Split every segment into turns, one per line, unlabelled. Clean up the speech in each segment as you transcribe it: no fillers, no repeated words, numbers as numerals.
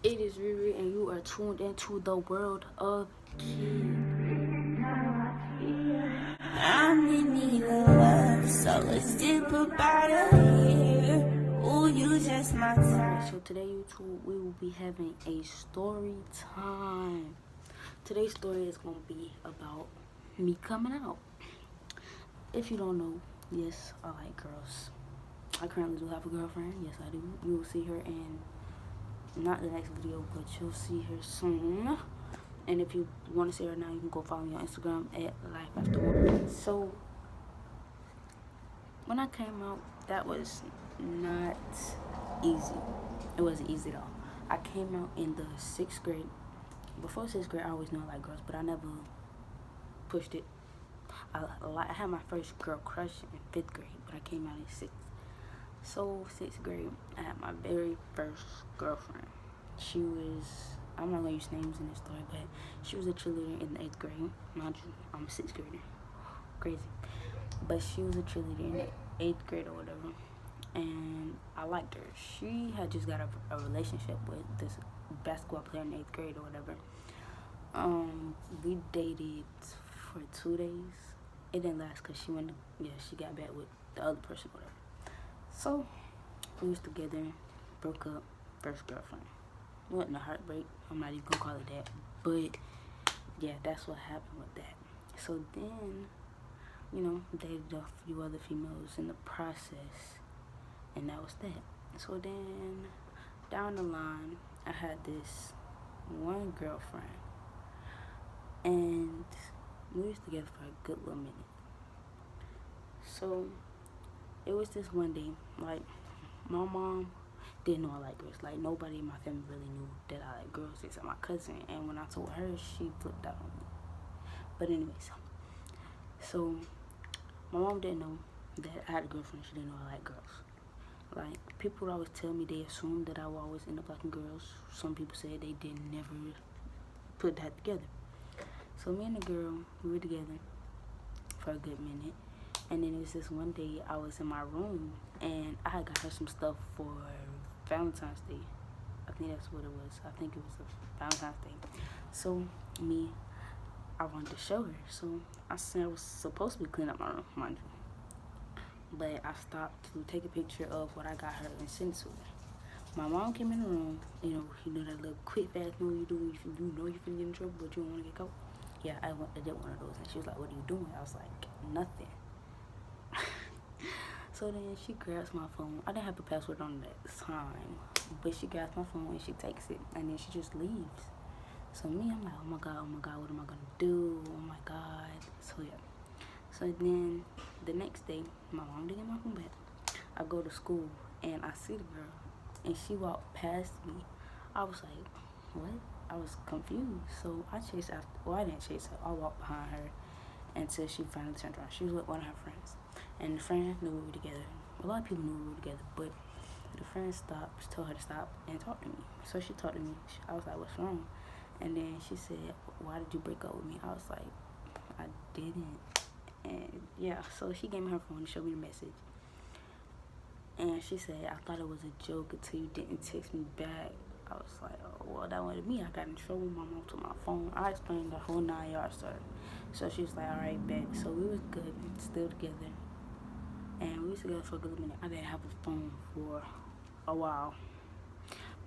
It is Riri, and you are tuned into the world of Kid.
I'm in need of love, so let's dip about here. Ooh, you just my type.
So today, YouTube, we will be having a story time. Today's story is going to be about me coming out. If you don't know, yes, I like girls. I currently do have a girlfriend. Yes, I do. You will see her in not the next video, but you'll see her soon. And if you want to see her now, you can go follow me on Instagram at Life After One. So when I came out, that was not easy. It wasn't easy at all. I came out in the 6th grade. Before 6th grade, I always knew I liked girls, but I never pushed it. I had my first girl crush in 5th grade, but I came out in 6th. So 6th grade, I had my very first girlfriend. She was, I'm not gonna use names in this story, but she was a cheerleader in the 8th grade. Mind you, I'm a 6th grader. Crazy. But she was a cheerleader in the 8th grade or whatever, and I liked her. She had just got a relationship with this basketball player in 8th grade or whatever. We dated for 2 days. It didn't last because she got back with the other person or whatever. So we was together, broke up, first girlfriend. It wasn't a heartbreak. I'm not even gonna call it that, but yeah, that's what happened with that. So then, dated a few other females in the process, and that was that. So then, down the line, I had this one girlfriend, and we was together for a good little minute. So it was this one day, like, my mom didn't know I liked girls. Like, nobody in my family really knew that I liked girls except my cousin, and when I told her, she flipped out on me. But anyways, so my mom didn't know that I had a girlfriend. She didn't know I liked girls. Like, people would always tell me they assumed that I would always end up liking girls. Some people said they didn't never put that together. So me and the girl, we were together for a good minute. And then it was this one day I was in my room, and I had got her some stuff for Valentine's Day. I think that's what it was. I think it was a Valentine's Day. So I wanted to show her. So I was supposed to be cleaning up my room, mind you. But I stopped to take a picture of what I got her and send it to her. My mom came in the room, that little quick fast move you do if you know you're gonna get in trouble but you don't want to get caught. Yeah, I did one of those, and she was like, "What are you doing?" I was like, "Nothing." So then she grabs my phone. I didn't have a password on that time, but she grabs my phone and she takes it, and then she just leaves. So me, I'm like, oh my god, what am I gonna do? Oh my god. So yeah. So then the next day, my mom didn't get my phone back. I go to school and I see the girl, and she walked past me. I was like, what? I was confused. So I chased after. Well, I didn't chase her. I walked behind her until she finally turned around. She was with one of her friends, and the friend knew we were together. A lot of people knew we were together, but the friend told her to stop and talk to me. So she talked to me. I was like, what's wrong? And then she said, why did you break up with me? I was like, I didn't. And yeah, so she gave me her phone and showed me the message. And she said, I thought it was a joke until you didn't text me back. I was like, oh, well, that wasn't me. I got in trouble. My mom took my phone. I explained the whole 9 yards to her. So she was like, all right, bet. So we was good, still together. And we was together for a good minute. I didn't have a phone for a while.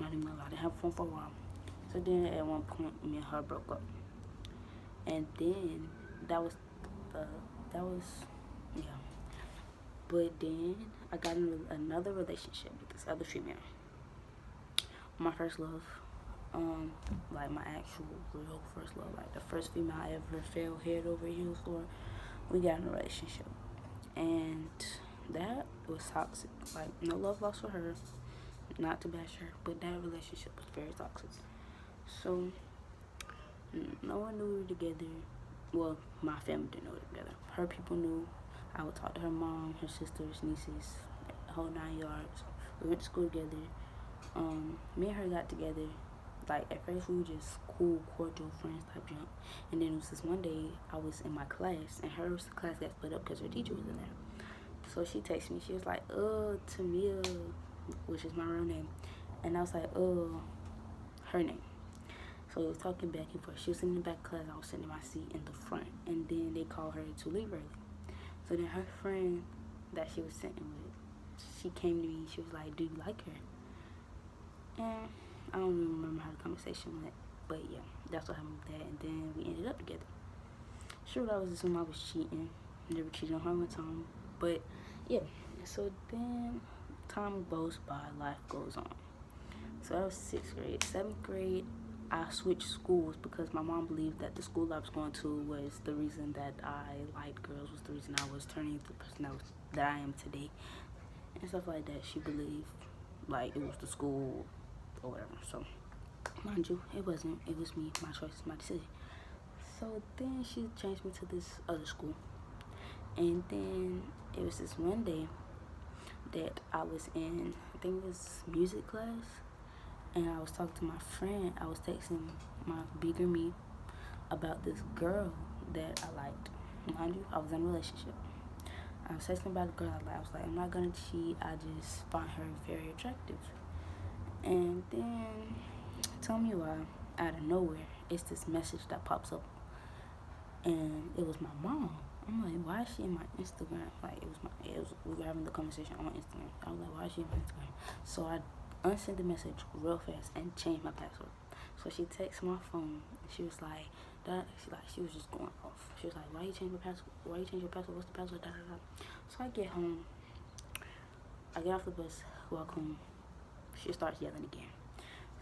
Not even a lot. I didn't have a phone for a while. So then at one point, me and her broke up. And then yeah. But then I got in another relationship with this other female. My first love, like my actual real first love, like the first female I ever fell head over heels for. We got in a relationship, and that was toxic. Like, no love lost for her, not to bash her, but that relationship was very toxic. So no one knew we were together. Well, my family didn't know we were together. Her people knew. I would talk to her mom, her sisters, nieces, the whole 9 yards. We went to school together. Me and her got together. Like, at first we were just cool, cordial friends type junk. And then it was this one day I was in my class, and her class got split up because her teacher was in there. So she texted me. She was like, Tamia, which is my real name. And I was like, her name. So we was talking back and forth. She was sitting in the back of class. I was sitting in my seat in the front. And then they called her to leave early. So then her friend that she was sitting with, she came to me. She was like, "Do you like her?" And I don't even remember how the conversation went. But yeah, that's what happened with that. And then we ended up together. Sure, I was assuming I was cheating. Never cheated on her one time. But yeah, so then time goes by, life goes on. So that was 6th grade. 7th grade, I switched schools because my mom believed that the school I was going to was the reason that I liked girls, was the reason I was turning into the person that I am today, and stuff like that. She believed like it was the school or whatever. So mind you, it wasn't. It was me, my choice, my decision. So then she changed me to this other school, and then it was this one day that I was in, I think it was music class, and I was talking to my friend. I was texting my bigger me about this girl that I liked. Mind you, I was in a relationship. I was texting about a girl I liked. I was like, I'm not gonna cheat. I just find her very attractive. And then, tell me why, out of nowhere, it's this message that pops up, and it was my mom. I'm like, why is she in my Instagram? Like, we were having the conversation on Instagram. I was like, why is she in my Instagram? So I unsent the message real fast and changed my password. So she texted my phone. And she was like, she was just going off. She was like, why you change your password? Why you change your password? What's the password? Da, da, da. So I get home. I get off the bus, walk home. She starts yelling again.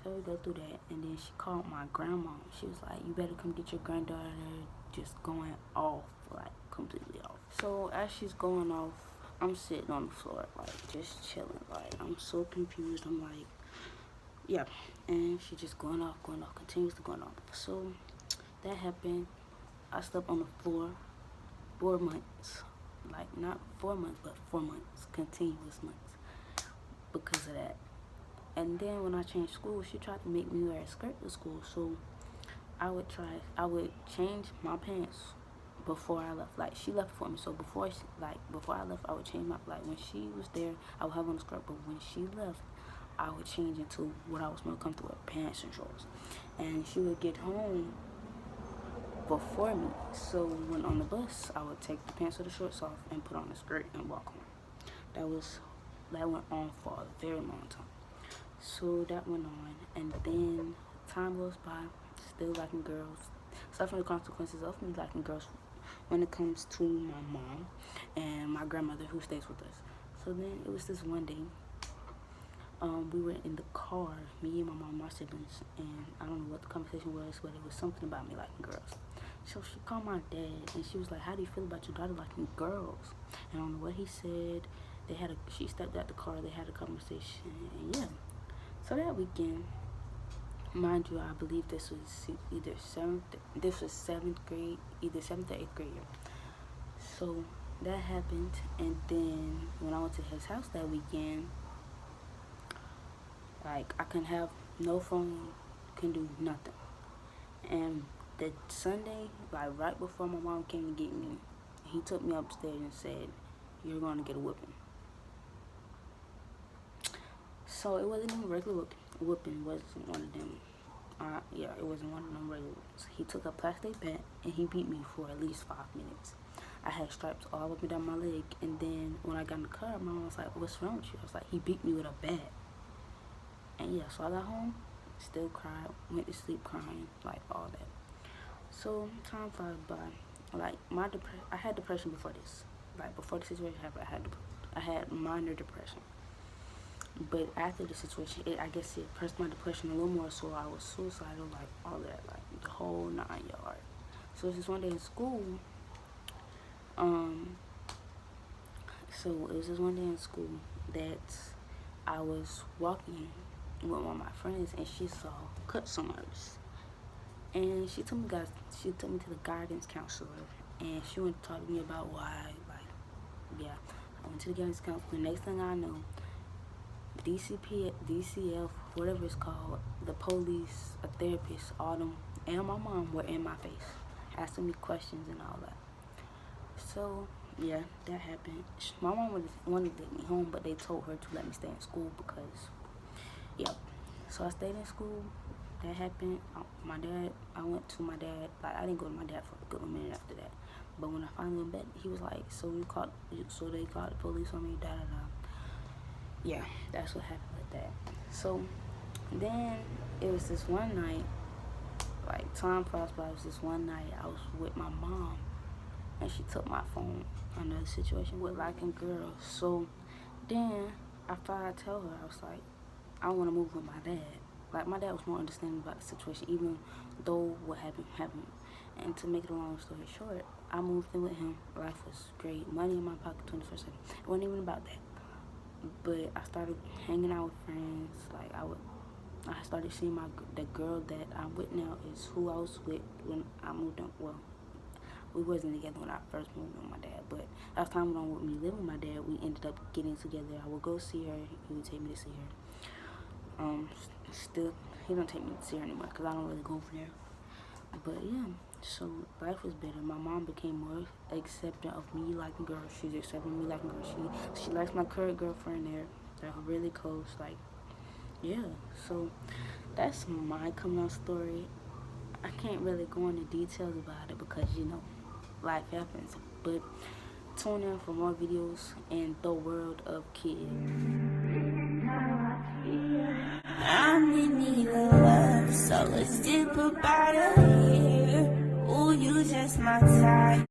So we go through that, and then she called my grandma. She was like, you better come get your granddaughter. Just going off, like completely off. So as she's going off, I'm sitting on the floor, like just chilling. Like I'm so confused. I'm like, yeah. And she just going off, continuously going off. So that happened. I slept on the floor 4 months. Like not 4 months, but 4 months, continuous months, because of that. And then when I changed school, she tried to make me wear a skirt to school. So I would change my pants before I left. Like she left for me, so before I left, I would change my, like when she was there, I would have on a skirt, but when she left, I would change into what I was more comfortable with, pants and shorts. And she would get home before me, so when on the bus, I would take the pants or the shorts off and put on the skirt and walk home. That went on for a very long time. So that went on, and then time goes by, still liking girls, suffering the consequences of me liking girls when it comes to my mom and my grandmother who stays with us. So then it was this one day, we were in the car, me and my mom, my siblings, and I don't know what the conversation was, but it was something about me liking girls. So she called my dad, and she was like, how do you feel about your daughter liking girls? And I don't know what he said. She stepped out the car, they had a conversation, and yeah. So that weekend, mind you, I believe this was 7th grade, either 7th or 8th grade year. So that happened, and then when I went to his house that weekend, like I couldn't have no phone, couldn't do nothing. And the Sunday, like right before my mom came to get me, he took me upstairs and said, you're going to get a whipping. So it wasn't even a regular whipping. It wasn't one of them. It wasn't one of them regular ones. He took a plastic bat and he beat me for at least 5 minutes. I had stripes all up and down my leg. And then when I got in the car, my mom was like, what's wrong with you? I was like, he beat me with a bat. And yeah, so I got home, still cried, went to sleep crying, like all that. So time flies by. Like I had depression before this. Like before the situation happened, I had minor depression. But after the situation, I guess it pressed my depression a little more, so I was suicidal, like all that, like the whole 9 yards. So it was just one day in school. That I was walking with one of my friends, and she saw cuts on us. And she took me to the guidance counselor, and she went to talk to me about why, I went to the guidance counselor. Next thing I know, DCF, whatever it's called, the police, a therapist, all them, and my mom were in my face, asking me questions and all that. So, yeah, that happened. My mom wanted to take me home, but they told her to let me stay in school because, So I stayed in school. that happened, I went to my dad. Like, I didn't go to my dad for a good minute after that. But when I finally went back, he was like, so they called the police on me, da da da. Yeah, that's what happened with that. So then it was this one night, like time passed by. It was this one night I was with my mom, and she took my phone. Another situation with liking girls. So then after I tell her, I was like, I want to move with my dad. Like, my dad was more understanding about the situation, even though what happened. And to make it a long story short, I moved in with him. Life was great. Money in my pocket 24/7. It wasn't even about that. But I started hanging out with friends. Like, I started seeing the girl that I'm with now is who I was with when I moved in. Well, we wasn't together when I first moved in with my dad, but as time went on with me living with my dad, we ended up getting together. I would go see her. He would take me to see her. Still, he don't take me to see her anymore because I don't really go over there. But yeah, so life was better. My mom became more accepting of me liking girls. She's accepting me liking girls. She likes my current girlfriend there. They're really close. Like, yeah. So that's my coming out story. I can't really go into details about it because, you know, life happens. But tune in for more videos in the world of kids.
I'm in need of love, so let's dip about it here. Ooh, you just my type.